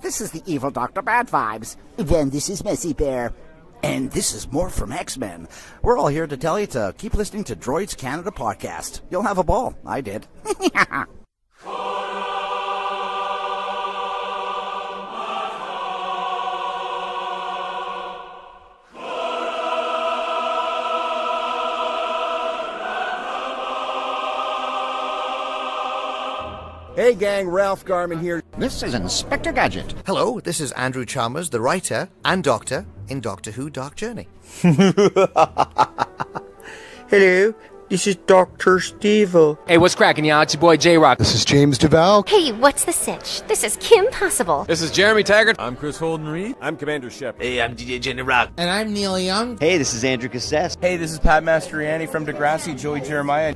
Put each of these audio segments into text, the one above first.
This is the evil Dr. Bad Vibes. Then this is Messy Bear. And this is more from X-Men. We're all here to tell you to keep listening to Droids Canada podcast. You'll have a ball. I did. Hey gang, Ralph Garman here. This is Inspector Gadget. Hello, this is Andrew Chalmers, the writer and doctor in Doctor Who Dark Journey. Hello, this is Dr. Steve-O. Hey, what's cracking, y'all? It's your boy J-Rock. This is James Duval. Hey, what's the sitch? This is Kim Possible. This is Jeremy Taggart. I'm Chris Holden-Reed. I'm Commander Shepard. Hey, I'm DJ Jenny Rock. And I'm Neil Young. Hey, this is Andrew Cassess. Hey, this is Pat Mastroianni from Degrassi, Joey Jeremiah.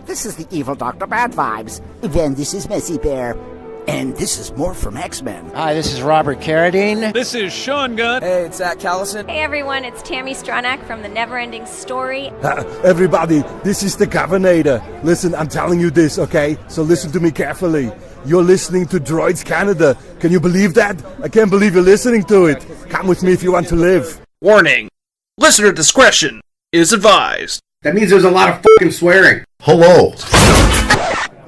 This is the evil Dr. Bad Vibes. Then this is Messy Bear. And this is more from X-Men. Hi, this is Robert Carradine. This is Sean Gunn. Hey, it's Zach Callison. Hey everyone, it's Tammy Stronach from The Neverending Story. Everybody, this is the Governator. Listen, I'm telling you this, okay? So listen to me carefully. You're listening to Droids Canada. Can you believe that? I can't believe you're listening to it. Come with me if you want to live. Warning. Listener discretion is advised. That means there's a lot of fucking swearing. Hello.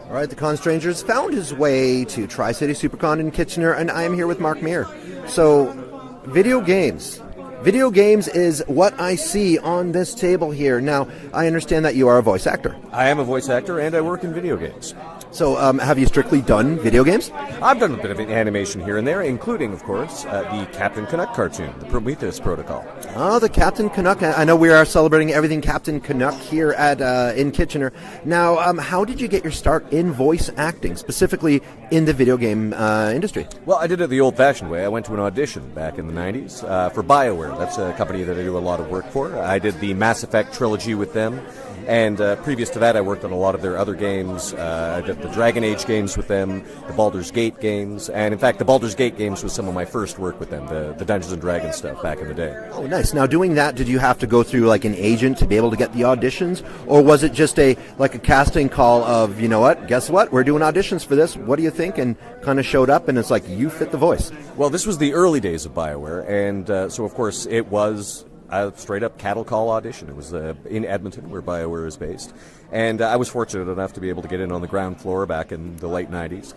All right, the Con Stranger's found his way to Tri-City SuperCon in Kitchener, and I am here with Mark Meer. So, video games. Video games is what I see on this table here. Now, I understand that you are a voice actor. I am a voice actor and I work in video games. So, have you strictly done video games? I've done a bit of animation here and there, including, of course, the Captain Canuck cartoon, the Prometheus Protocol. Oh, the Captain Canuck. I know we are celebrating everything Captain Canuck here at in Kitchener. Now, how did you get your start in voice acting, specifically in the video game industry? Well, I did it the old-fashioned way. I went to an audition back in the 90s for BioWare. That's a company that I do a lot of work for. I did the Mass Effect Trilogy with them. And previous to that, I worked on a lot of their other games. I did the Dragon Age games with them, the Baldur's Gate games. And in fact, the Baldur's Gate games was some of my first work with them, the Dungeons & Dragons stuff back in the day. Oh, nice. Now, doing that, did you have to go through like an agent to be able to get the auditions? Or was it just a casting call of, you know what, guess what? We're doing auditions for this. What do you think? And kind of showed up, and it's like, you fit the voice. Well, this was the early days of BioWare. And so, of course, it was a straight-up cattle call audition. It was in Edmonton, where BioWare is based. And I was fortunate enough to be able to get in on the ground floor back in the late 90s.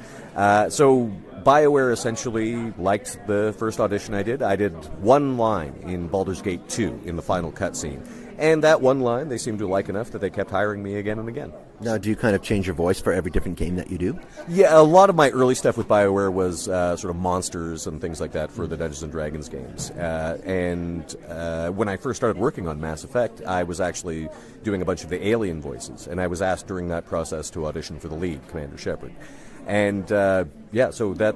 So BioWare essentially liked the first audition I did. I did one line in Baldur's Gate 2 in the final cutscene. And that one line they seemed to like enough that they kept hiring me again and again. Now, do you kind of change your voice for every different game that you do? Yeah, a lot of my early stuff with BioWare was sort of monsters and things like that for the Dungeons & Dragons games. And when I first started working on Mass Effect, I was actually doing a bunch of the alien voices. And I was asked during that process to audition for the lead, Commander Shepard. And so that,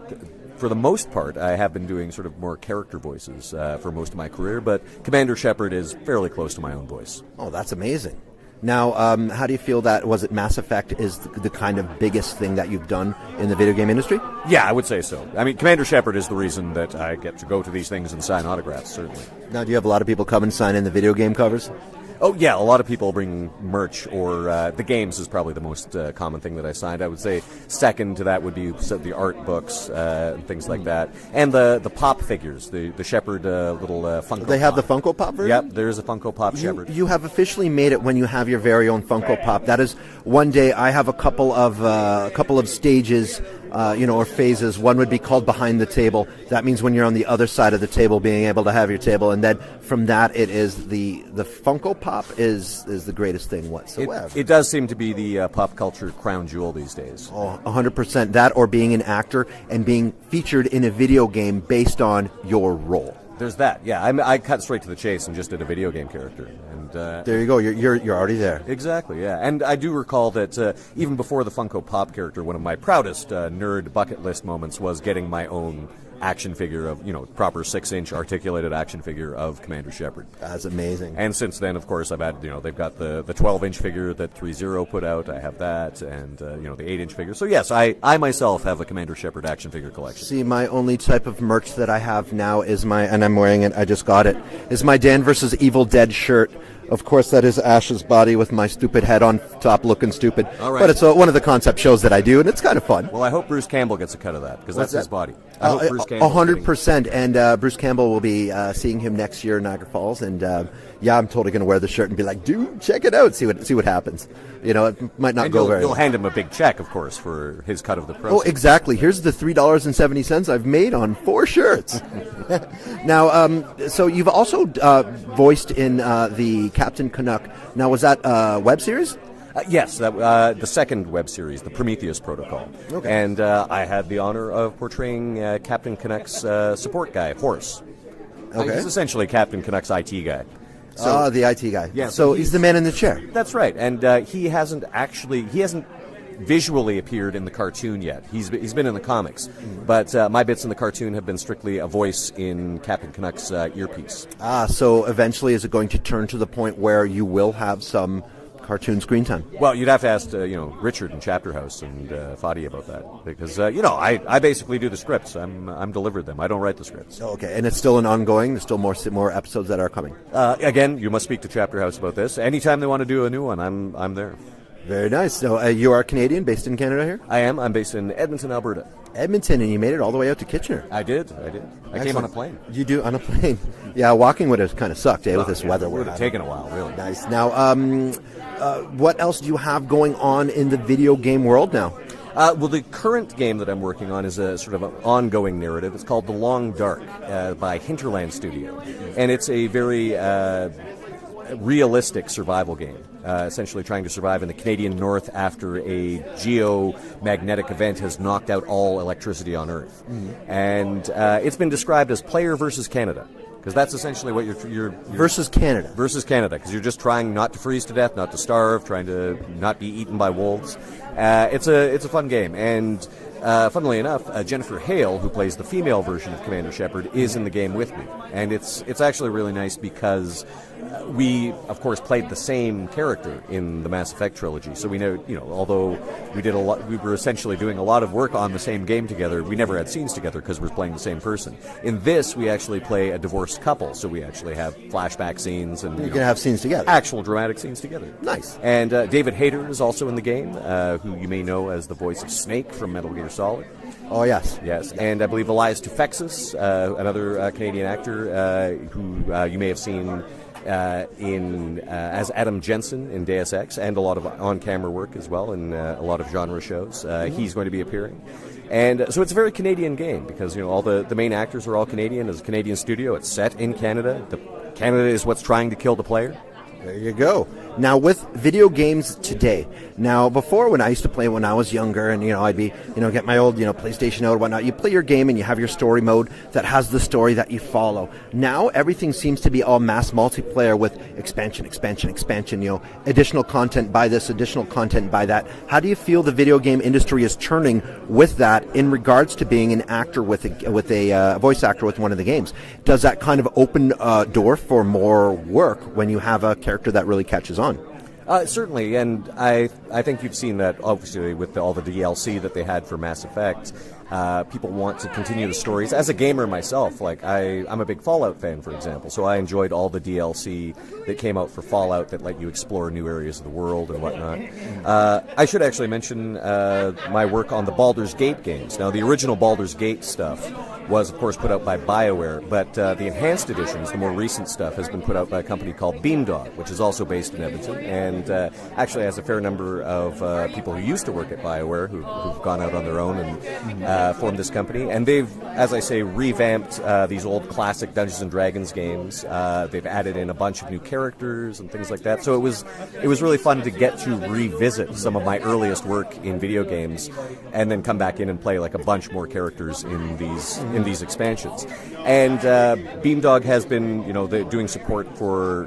for the most part, I have been doing sort of more character voices for most of my career, but Commander Shepard is fairly close to my own voice. Oh, that's amazing. Now, how do you feel that, was it Mass Effect is the kind of biggest thing that you've done in the video game industry? Yeah, I would say so. I mean, Commander Shepard is the reason that I get to go to these things and sign autographs, certainly. Now, do you have a lot of people come and sign in the video game covers? Oh, yeah, a lot of people bring merch, or the games is probably the most common thing that I signed. I would say second to that would be the art books and things like that. And the pop figures, the Shepard little Funko They have Pop. the Funko Pop version? Yep, there's a Funko Pop Shepard. You have officially made it when you have your very own Funko Pop. That is, one day I have a couple of stages, or phases. One would be called Behind the Table. That means when you're on the other side of the table, being able to have your table. And then from that, it is the Funko Pop is the greatest thing whatsoever. It does seem to be the pop culture crown jewel these days. Oh, 100%. That, or being an actor and being featured in a video game based on your role. There's that, yeah. I cut straight to the chase and just did a video game character. And there you go. You're already there. Exactly, yeah. And I do recall that even before the Funko Pop character, one of my proudest nerd bucket list moments was getting my own action figure of, proper 6-inch articulated action figure of Commander Shepard. That's amazing. And since then, of course, I've had, they've got the 12-inch figure that 3.0 put out. I have that, and, the 8-inch figure. So, yes, I myself have a Commander Shepard action figure collection. See, my only type of merch that I have now is and I'm wearing it, I just got it, is my Dan vs. Evil Dead shirt. Of course, that is Ash's body with my stupid head on top looking stupid. All right. But it's one of the concept shows that I do, and it's kind of fun. Well, I hope Bruce Campbell gets a cut of that, because that's his body. I hope Bruce 100%. And Bruce Campbell will be seeing him next year in Niagara Falls. And, I'm totally going to wear the shirt and be like, dude, check it out. See what happens. It might not go very You'll well. hand him a big check, of course, for his cut of the proceeds. Oh, exactly. Here's the $3.70 I've made on 4 shirts. Now, so you've also voiced in the Captain Canuck. Now, was that a web series? Yes, the second web series, the Prometheus Protocol. Okay. And I had the honor of portraying Captain Canuck's support guy, Horace. Okay. He's essentially Captain Canuck's IT guy. So, the IT guy. Yeah, so he's the man in the chair. That's right. And he hasn't visually appeared in the cartoon yet. He's been in the comics. But my bits in the cartoon have been strictly a voice in Captain Canuck's earpiece. So eventually is it going to turn to the point where you will have some cartoon screen time? Well, you'd have to ask, Richard in Chapter House and Fadi about that, because I basically do the scripts. I'm delivered them. I don't write the scripts. Okay, and it's still an ongoing. There's still more episodes that are coming. Again, you must speak to Chapter House about this. Anytime they want to do a new one, I'm there. Very nice. So you are Canadian, based in Canada here? I am. I'm based in Edmonton, Alberta. Edmonton, and you made it all the way out to Kitchener. I did. I came on a plane. You do on a plane? Yeah, walking would have kind of sucked, with this weather. It would have taken a while, really. Nice. Now, what else do you have going on in the video game world now? Well, the current game that I'm working on is a sort of an ongoing narrative. It's called The Long Dark by Hinterland Studio. And it's a very realistic survival game, essentially trying to survive in the Canadian North after a geomagnetic event has knocked out all electricity on Earth. And it's been described as player versus Canada. Because that's essentially what you're versus Canada. Versus Canada, because you're just trying not to freeze to death, not to starve, trying to not be eaten by wolves. It's a fun game, and funnily enough, Jennifer Hale, who plays the female version of Commander Shepard, is in the game with me, and it's actually really nice because we, of course, played the same character in the Mass Effect Trilogy. So we know, although we were essentially doing a lot of work on the same game together, we never had scenes together because we're playing the same person. In this, we actually play a divorced couple, so we actually have flashback scenes and you can have scenes together, actual dramatic scenes together. Nice. And David Hayter is also in the game, who you may know as the voice of Snake from Metal Gear Solid. Oh, yes. Yes, and I believe Elias Tufexis, another Canadian actor who you may have seen as Adam Jensen in Deus Ex, and a lot of on-camera work as well in a lot of genre shows. He's going to be appearing. And so it's a very Canadian game because all the main actors are all Canadian. It's a Canadian studio. It's set in Canada. Canada is what's trying to kill the player. There you go. Now, with video games today, now before when I used to play when I was younger and, I'd be, get my old, PlayStation out or whatnot, you play your game and you have your story mode that has the story that you follow. Now, everything seems to be all mass multiplayer with expansion, additional content by this, additional content by that. How do you feel the video game industry is turning with that in regards to being an actor with a voice actor with one of the games? Does that kind of open a door for more work when you have a character that really catches on? Certainly, and I think you've seen that, obviously, with all the DLC that they had for Mass Effect. People want to continue the stories. As a gamer myself, I'm a big Fallout fan, for example, so I enjoyed all the DLC that came out for Fallout that let you explore new areas of the world and whatnot. I should actually mention my work on the Baldur's Gate games. Now, the original Baldur's Gate stuff was, of course, put out by BioWare, but the enhanced editions, the more recent stuff, has been put out by a company called Beamdog, which is also based in Edmonton, and actually has a fair number of people who used to work at BioWare who've gone out on their own and formed this company. And they've, as I say, revamped these old classic Dungeons & Dragons games. They've added in a bunch of new characters and things like that. So it was really fun to get to revisit some of my earliest work in video games and then come back in and play a bunch more characters in these expansions. And Beamdog has been, doing support for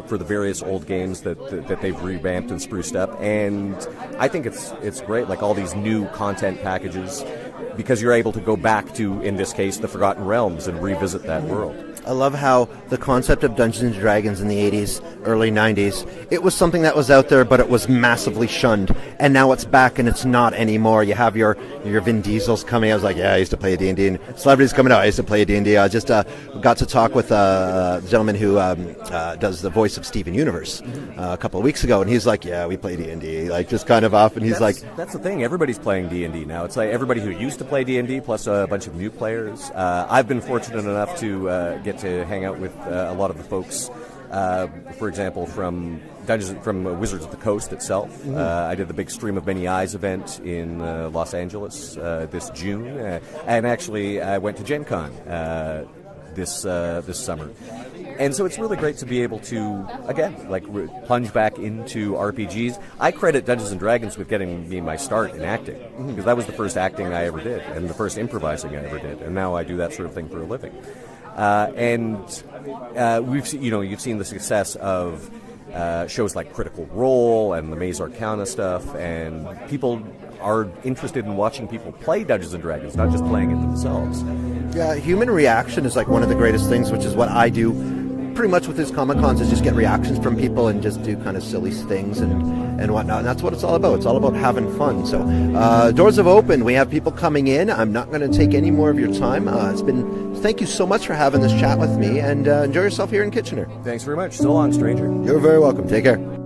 the various old games that they've revamped and spruced up, and I think it's great. All these new content packages, because you're able to go back to, in this case, the Forgotten Realms and revisit that world. I love how the concept of Dungeons & Dragons in the 80s, early 90s, it was something that was out there, but it was massively shunned. And now it's back, and it's not anymore. You have your Vin Diesels coming out. I was like, yeah, I used to play D&D. And celebrities coming out, I used to play D&D. I just got to talk with the gentleman who does the voice of Steven Universe a couple of weeks ago, and he's like, yeah, we play D&D, like just kind of off. And he's that's the thing. Everybody's playing D&D now. It's like everybody who used to play D&D plus a bunch of new players. I've been fortunate enough to get to hang out with a lot of the folks, for example, from Wizards of the Coast itself. I did the big Stream of Many Eyes event in Los Angeles this June, and actually I went to Gen Con this summer. And so it's really great to be able to, again, plunge back into RPGs. I credit Dungeons & Dragons with getting me my start in acting, because that was the first acting I ever did, and the first improvising I ever did, and now I do that sort of thing for a living. You've seen the success of shows like Critical Role and the Maze Arcana stuff, and people are interested in watching people play Dungeons & Dragons, not just playing it themselves. Yeah, human reaction is like one of the greatest things, which is what I do pretty much with his Comic-Cons, is just get reactions from people and just do kind of silly things and whatnot. And that's what it's all about. It's all about having fun. So doors have opened. We have people coming in. I'm not going to take any more of your time. Thank you so much for having this chat with me, and enjoy yourself here in Kitchener. Thanks very much. So long, stranger. You're very welcome. Take care.